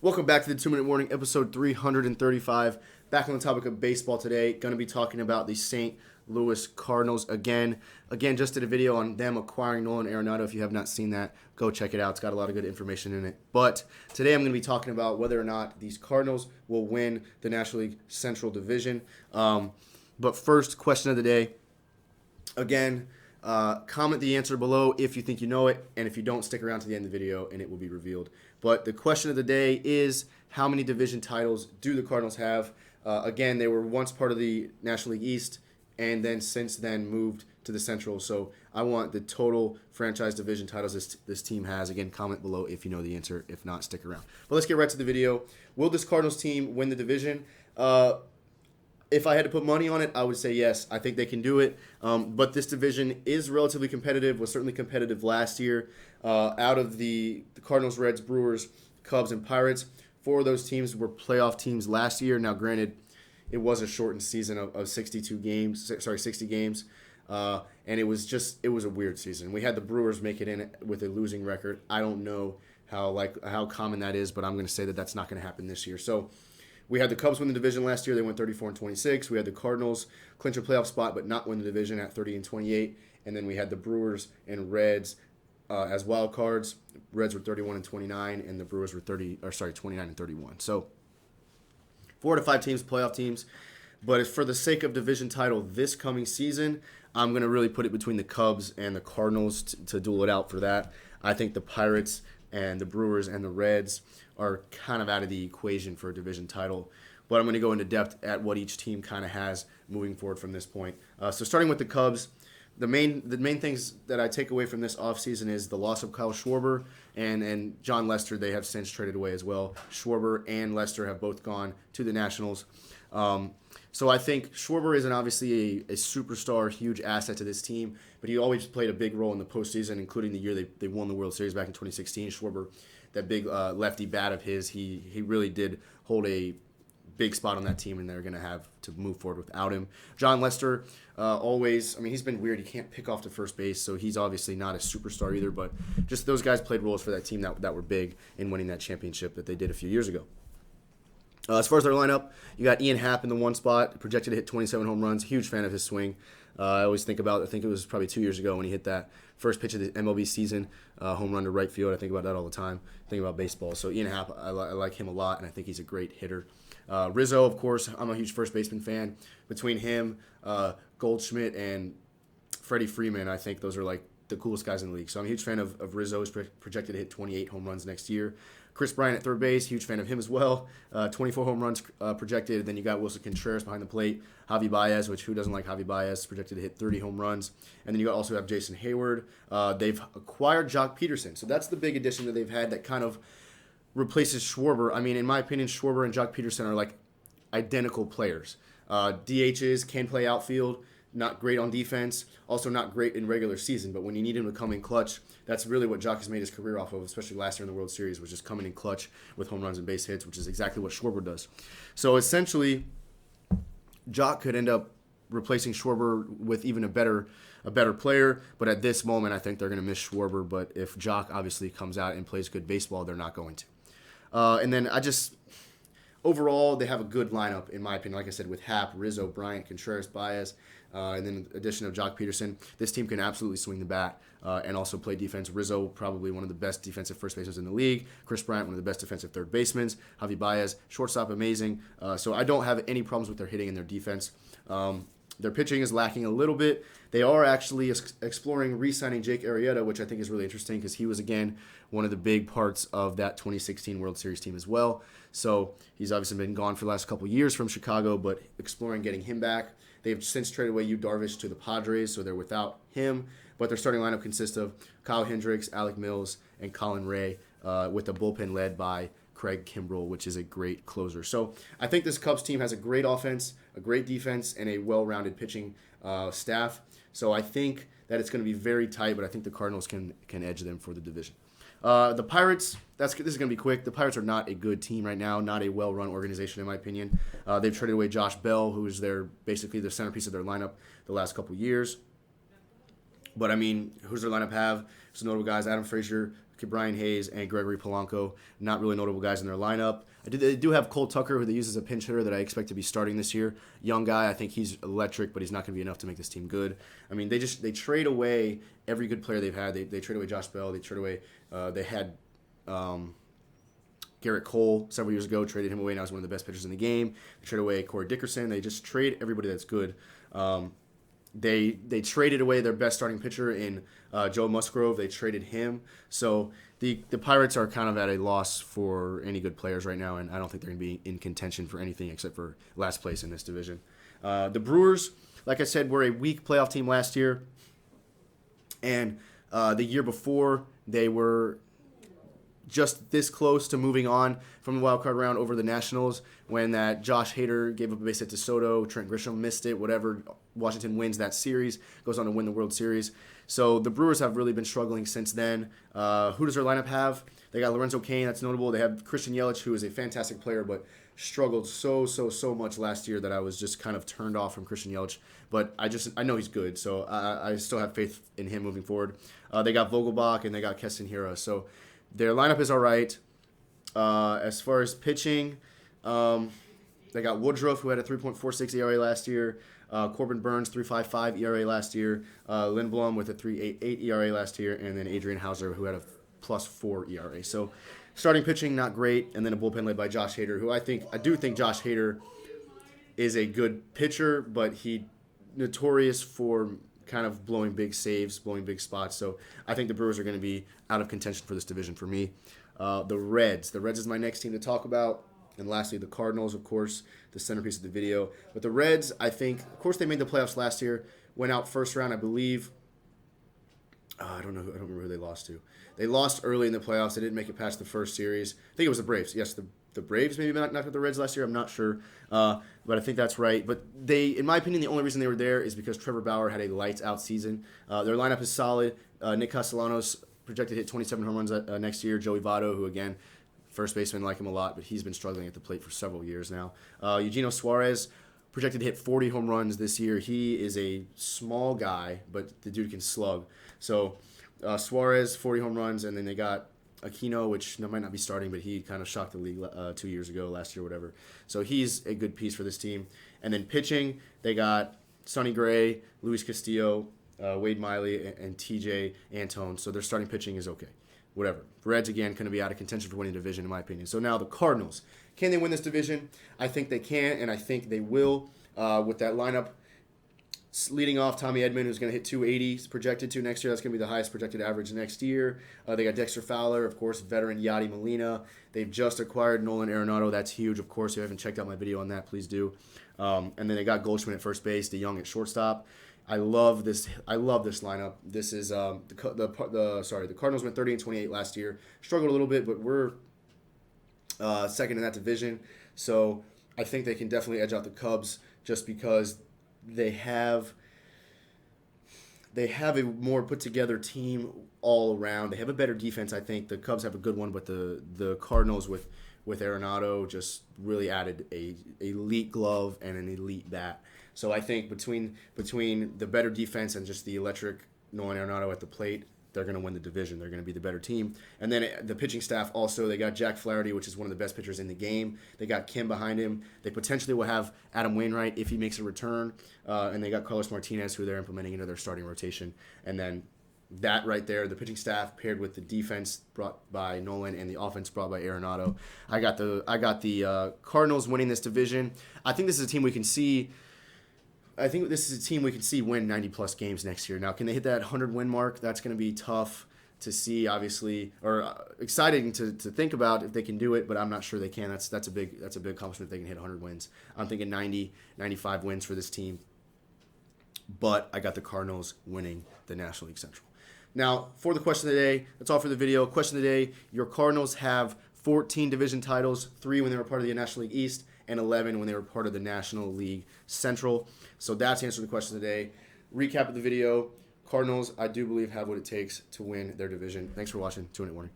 Welcome back to the 2-Minute Warning, episode 335. Back on the topic of baseball today. Going to be talking about the St. Louis Cardinals again. Just did a video on them acquiring Nolan Arenado. If you have not seen that, go check it out. It's got a lot of good information in it. But today I'm going to be talking about whether or not these Cardinals will win the National League Central Division. But first, question of the day. Again, comment the answer below if you think you know it, and if you don't, stick around to the end of the video and it will be revealed. But the question of the day is, how many division titles do the Cardinals have? Again, they were once part of the National League East, and then since then moved to the Central. So I want the total franchise division titles this team has. Again, comment below if you know the answer. If not, stick around. But let's get right to the video. Will this Cardinals team win the division? If I had to put money on it, I would say yes. I think they can do it. But this division is relatively competitive, was certainly competitive last year. Out of the Cardinals, Reds, Brewers, Cubs, and Pirates, 4 of those teams were playoff teams last year. Now, granted, it was a shortened season of 60 games. And it was a weird season. We had the Brewers make it in with a losing record. I don't know how common that is, but I'm going to say that that's not going to happen this year. So we had the Cubs win the division last year. They went 34-26. We had the Cardinals clinch a playoff spot but not win the division at 30-28. And then we had the Brewers and Reds as wild cards. Reds were 31-29, and the Brewers were 29-31. So 4 to 5 teams, playoff teams. But for the sake of division title this coming season, I'm going to really put it between the Cubs and the Cardinals to duel it out for that. I think the Pirates and the Brewers and the Reds are kind of out of the equation for a division title. But I'm going to go into depth at what each team kind of has moving forward from this point. So starting with the Cubs, the main things that I take away from this offseason is the loss of Kyle Schwarber and John Lester. They have since traded away as well. Schwarber and Lester have both gone to the Nationals. So I think Schwarber isn't obviously a superstar, huge asset to this team, but he always played a big role in the postseason, including the year they won the World Series back in 2016. Schwarber, that big lefty bat of his, he really did hold a big spot on that team, and they're going to have to move forward without him. John Lester, he's been weird. He can't pick off to first base, so he's obviously not a superstar either, but just those guys played roles for that team that were big in winning that championship that they did a few years ago. As far as their lineup, you got Ian Happ in the one spot, projected to hit 27 home runs. Huge fan of his swing. I think it was probably 2 years ago when he hit that first pitch of the MLB season, home run to right field. I think about that all the time. Think about baseball. So Ian Happ, I like him a lot, and I think he's a great hitter. Rizzo, of course, I'm a huge first baseman fan. Between him, Goldschmidt, and Freddie Freeman, I think those are like the coolest guys in the league. So I'm a huge fan of Rizzo. He's projected to hit 28 home runs next year. Chris Bryant at third base, huge fan of him as well. 24 home runs projected. Then you got Wilson Contreras behind the plate. Javi Baez, which who doesn't like Javi Baez, projected to hit 30 home runs. And then you also have Jason Hayward. They've acquired Jock Peterson. So that's the big addition that they've had that kind of replaces Schwarber. I mean, in my opinion, Schwarber and Jock Peterson are like identical players. DHs, can play outfield, not great on defense, also not great in regular season, but when you need him to come in clutch, that's really what Jock has made his career off of, especially last year in the World Series, was just coming in clutch with home runs and base hits, which is exactly what Schwarber does. So essentially, Jock could end up replacing Schwarber with even a better player, but at this moment, I think they're going to miss Schwarber, but if Jock obviously comes out and plays good baseball, they're not going to. And then overall, they have a good lineup, in my opinion. Like I said, with Happ, Rizzo, Bryant, Contreras, Baez, and then addition of Jock Peterson, this team can absolutely swing the bat and also play defense. Rizzo, probably one of the best defensive first basemen in the league. Chris Bryant, one of the best defensive third basemen. Javi Baez, shortstop, amazing. So I don't have any problems with their hitting and their defense. Their pitching is lacking a little bit. They are actually exploring re-signing Jake Arrieta, which I think is really interesting because he was, again, one of the big parts of that 2016 World Series team as well. So he's obviously been gone for the last couple of years from Chicago, but exploring getting him back. They've since traded away Yu Darvish to the Padres, so they're without him. But their starting lineup consists of Kyle Hendricks, Alec Mills, and Colin Ray, with the bullpen led by Craig Kimbrell, which is a great closer. So I think this Cubs team has a great offense, a great defense, and a well-rounded pitching staff. So I think that it's going to be very tight, but I think the Cardinals can edge them for the division. The Pirates, this is going to be quick. The Pirates are not a good team right now, not a well-run organization in my opinion. They've traded away Josh Bell, who is basically the centerpiece of their lineup the last couple years. But, I mean, who's their lineup have? Some notable guys, Adam Frazier, Brian Hayes and Gregory Polanco. Not really notable guys in their lineup. They do have Cole Tucker, who they use as a pinch hitter that I expect to be starting this year. Young guy, I think he's electric, but he's not going to be enough to make this team good. I mean, they trade away every good player they've had. They trade away Josh Bell. They trade away. They had Garrett Cole several years ago. Traded him away. Now he's one of the best pitchers in the game. They trade away Corey Dickerson. They just trade everybody that's good. They traded away their best starting pitcher in Joe Musgrove. They traded him. So the Pirates are kind of at a loss for any good players right now, and I don't think they're going to be in contention for anything except for last place in this division. The Brewers, like I said, were a weak playoff team last year, and the year before they were just this close to moving on from the wild card round over the Nationals when that Josh Hader gave up a base hit to Soto, Trent Grisham missed it, whatever. Washington wins that series, goes on to win the World Series. So the Brewers have really been struggling since then. Who does their lineup have? They got Lorenzo Cain, that's notable. They have Christian Yelich, who is a fantastic player, but struggled so much last year that I was just kind of turned off from Christian Yelich. But I know he's good, so I still have faith in him moving forward. They got Vogelbach and they got Keston Hiura. So their lineup is all right. As far as pitching, they got Woodruff, who had a 3.46 ERA last year. Corbin Burns, 3.55 ERA last year. Lindblom with a 3.88 ERA last year. And then Adrian Hauser, who had a +4 ERA. So starting pitching, not great. And then a bullpen led by Josh Hader, who I do think Josh Hader is a good pitcher, but he notorious for kind of blowing big saves, blowing big spots. So I think the Brewers are going to be out of contention for this division for me. The Reds. The Reds is my next team to talk about. And lastly, the Cardinals, of course, the centerpiece of the video. But the Reds, I think, of course, they made the playoffs last year. Went out first round, I believe. I don't remember who they lost to. They lost early in the playoffs. They didn't make it past the first series. I think it was the Braves. Yes, the Braves maybe knocked out the Reds last year. I'm not sure. But I think that's right. But they, in my opinion, the only reason they were there is because Trevor Bauer had a lights-out season. Their lineup is solid. Nick Castellanos projected to hit 27 home runs next year. Joey Votto, who, again, first baseman, like him a lot, but he's been struggling at the plate for several years now. Eugenio Suarez projected to hit 40 home runs this year. He is a small guy, but the dude can slug. So Suarez, 40 home runs, and then they got Aquino, which might not be starting, but he kind of shocked the league 2 years ago, last year, whatever. So he's a good piece for this team. And then pitching, they got Sonny Gray, Luis Castillo, Wade Miley, and TJ Antone. So their starting pitching is okay. Whatever. Reds, again, going to be out of contention for winning the division, in my opinion. So now the Cardinals. Can they win this division? I think they can, and I think they will with that lineup. Leading off, Tommy Edman, who's going to hit 280 projected to next year. That's going to be the highest projected average next year. They got Dexter Fowler, of course, veteran Yadi Molina. They've just acquired Nolan Arenado. That's huge, of course. If you haven't checked out my video on that, please do. And then they got Goldschmidt at first base, DeYoung at shortstop. I love this lineup. This is the Cardinals went 30-28 last year. Struggled a little bit, but we're second in that division. So I think they can definitely edge out the Cubs just because they have a more put together team all around. They have a better defense, I think. The Cubs have a good one, but the Cardinals with Arenado just really added a elite glove and an elite bat. So I think between the better defense and just the electric Nolan Arenado at the plate, they're going to win the division. They're going to be the better team. And then the pitching staff also, they got Jack Flaherty, which is one of the best pitchers in the game. They got Kim behind him. They potentially will have Adam Wainwright if he makes a return. And they got Carlos Martinez, who they're implementing into their starting rotation. And then that right there, the pitching staff paired with the defense brought by Nolan and the offense brought by Arenado. I got the Cardinals winning this division. I think this is a team we can see. I think this is a team we can see win 90-plus games next year. Now, can they hit that 100-win mark? That's going to be tough to see, obviously, or exciting to think about if they can do it, but I'm not sure they can. That's a big accomplishment if they can hit 100 wins. I'm thinking 90, 95 wins for this team. But I got the Cardinals winning the National League Central. Now, for the question of the day, that's all for the video. Question of the day, your Cardinals have 14 division titles, 3 when they were part of the National League East, and 11 when they were part of the National League Central. So that's the answer to the question of the day. Recap of the video. Cardinals, I do believe, have what it takes to win their division. Thanks for watching. 2-Minute Warning.